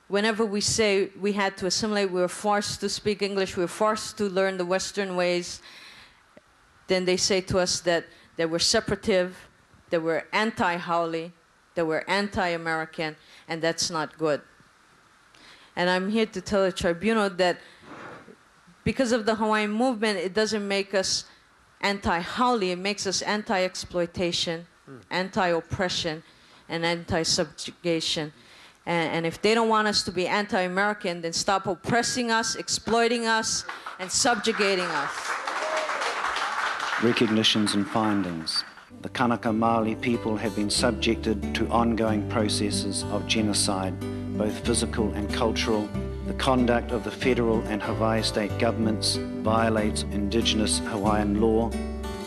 whenever we say we had to assimilate, we were forced to speak English, we were forced to learn the Western ways, then they say to us that we're separative, that we're anti-Hawai'i, that we're anti-American, and that's not good. And I'm here to tell the tribunal that because of the Hawaiian movement, it doesn't make us anti-Hawai'i, it makes us anti-exploitation, anti-oppression, and anti-subjugation. And if they don't want us to be anti-American, then stop oppressing us, exploiting us, and subjugating us. Recognitions and findings. The Kanaka Maoli people have been subjected to ongoing processes of genocide, both physical and cultural. The conduct of the federal and Hawaii state governments violates Indigenous Hawaiian law,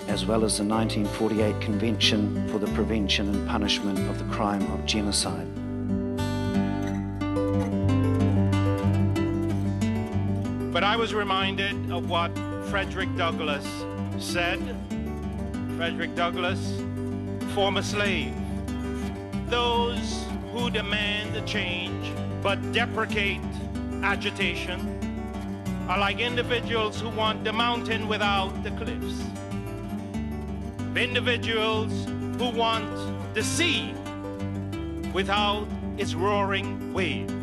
as well as the 1948 Convention for the Prevention and Punishment of the Crime of Genocide. But I was reminded of what Frederick Douglass said. Frederick Douglass, former slave. Those who demand a change but deprecate agitation are like individuals who want the mountain without the cliffs. Individuals who want the sea without its roaring waves.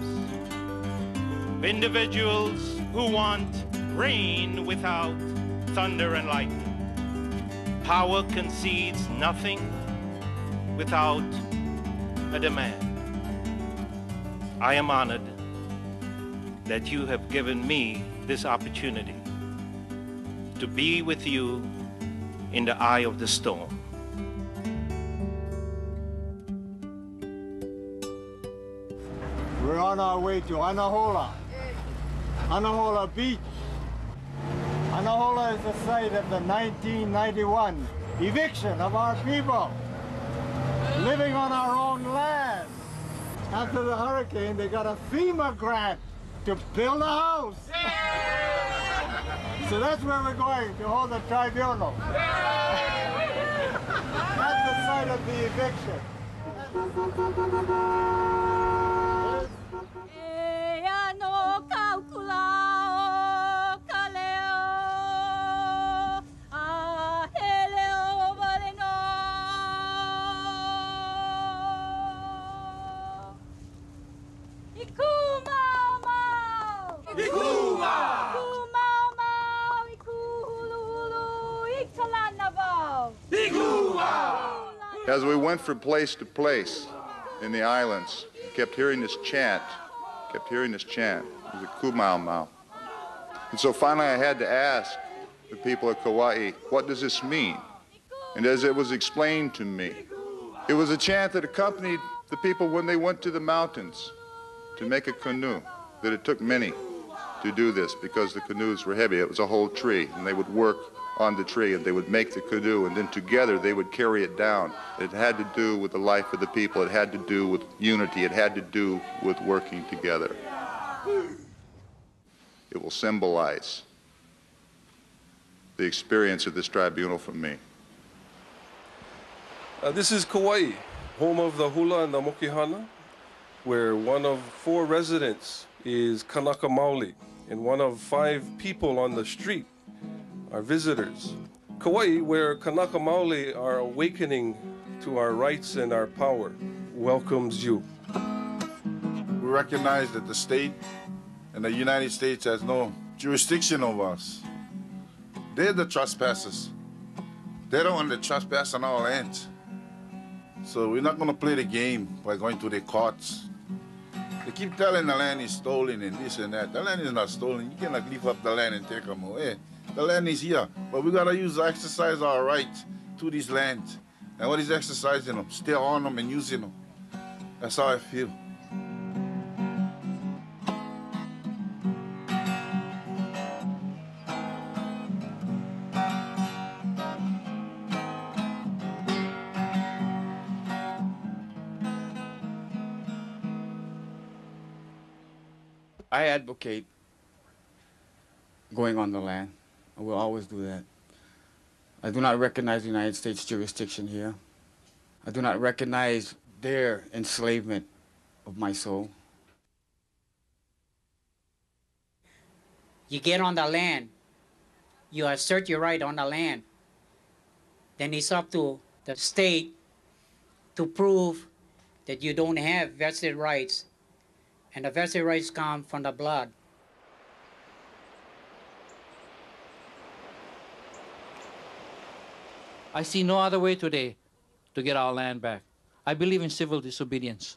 Individuals who want rain without thunder and lightning. Power concedes nothing without a demand. I am honored that you have given me this opportunity to be with you in the eye of the storm. We're on our way to Anahola, Anahola Beach. Anahola is the site of the 1991 eviction of our people, living on our own land. After the hurricane, they got a FEMA grant to build a house. So that's where we're going, to hold the tribunal. That's the site of the eviction. As we went from place to place in the islands, kept hearing this chant, It was a kumau. And so finally I had to ask the people of Kauai, what does this mean? And as it was explained to me, it was a chant that accompanied the people when they went to the mountains to make a canoe, that it took many to do this because the canoes were heavy. It was a whole tree, and they would work on the tree and they would make the canoe, and then together they would carry it down. It had to do with the life of the people. It had to do with unity. It had to do with working together. It will symbolize the experience of this tribunal for me. This is Kauai, home of the hula and the mokihana, where one of 4 residents is Kanaka Maoli, and one of 5 people on the street are visitors. Kauai, where Kanaka Maoli are awakening to our rights and our power, welcomes you. We recognize that the state and the United States has no jurisdiction over us. They're the trespassers. They don't want to trespass on our lands. So we're not going to play the game by going to the courts. They keep telling the land is stolen and this and that. The land is not stolen. You cannot leave up the land and take them away. The land is here, but we gotta exercise our right to this land. And what is exercising them? Stay on them and using them. That's how I feel. I advocate going on the land. I will always do that. I do not recognize the United States jurisdiction here. I do not recognize their enslavement of my soul. You get on the land, you assert your right on the land. Then it's up to the state to prove that you don't have vested rights, and the vested rights come from the blood. I see no other way today to get our land back. I believe in civil disobedience.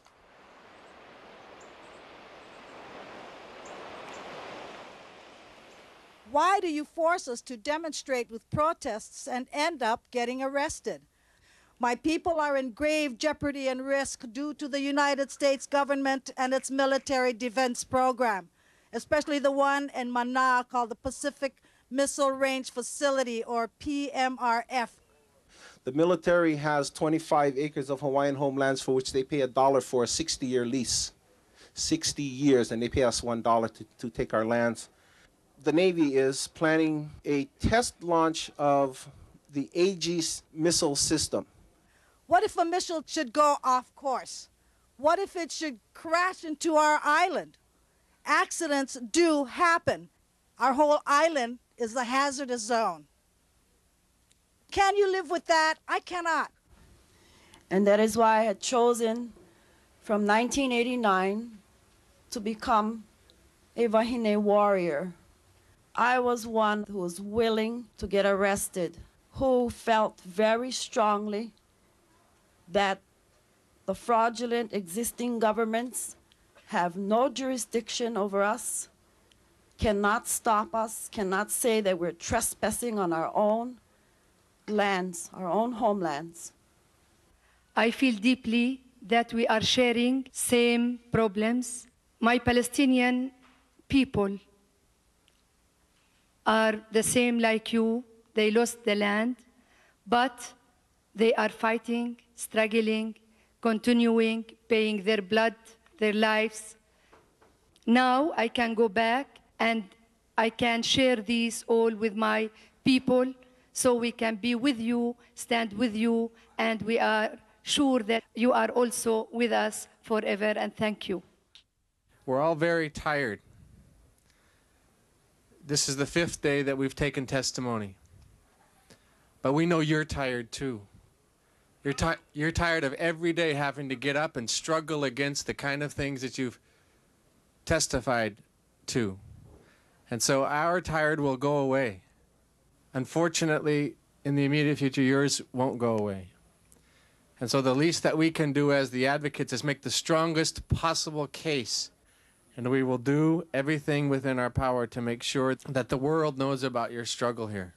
Why do you force us to demonstrate with protests and end up getting arrested? My people are in grave jeopardy and risk due to the United States government and its military defense program, especially the one in Mana called the Pacific Missile Range Facility, or PMRF. The military has 25 acres of Hawaiian homelands for which they pay $1 for a 60-year lease. 60 years, and they pay us $1 to take our lands. The Navy is planning a test launch of the Aegis missile system. What if a missile should go off course? What if it should crash into our island? Accidents do happen. Our whole island is a hazardous zone. Can you live with that? I cannot. And that is why I had chosen from 1989 to become a Wahine warrior. I was one who was willing to get arrested, who felt very strongly that the fraudulent existing governments have no jurisdiction over us, cannot stop us, cannot say that we're trespassing on our own lands, our own homelands. I feel deeply that we are sharing same problems. My Palestinian people are the same like you. They lost the land, but they are fighting, struggling, continuing, paying their blood, their lives. Now I can go back and I can share these all with my people so we can be with you, stand with you, and we are sure that you are also with us forever, and thank you. We're all very tired. This is the 5th day that we've taken testimony. But we know you're tired too. You're tired of every day having to get up and struggle against the kind of things that you've testified to. And so our tired will go away. Unfortunately, in the immediate future, yours won't go away. And so the least that we can do as the advocates is make the strongest possible case. And we will do everything within our power to make sure that the world knows about your struggle here.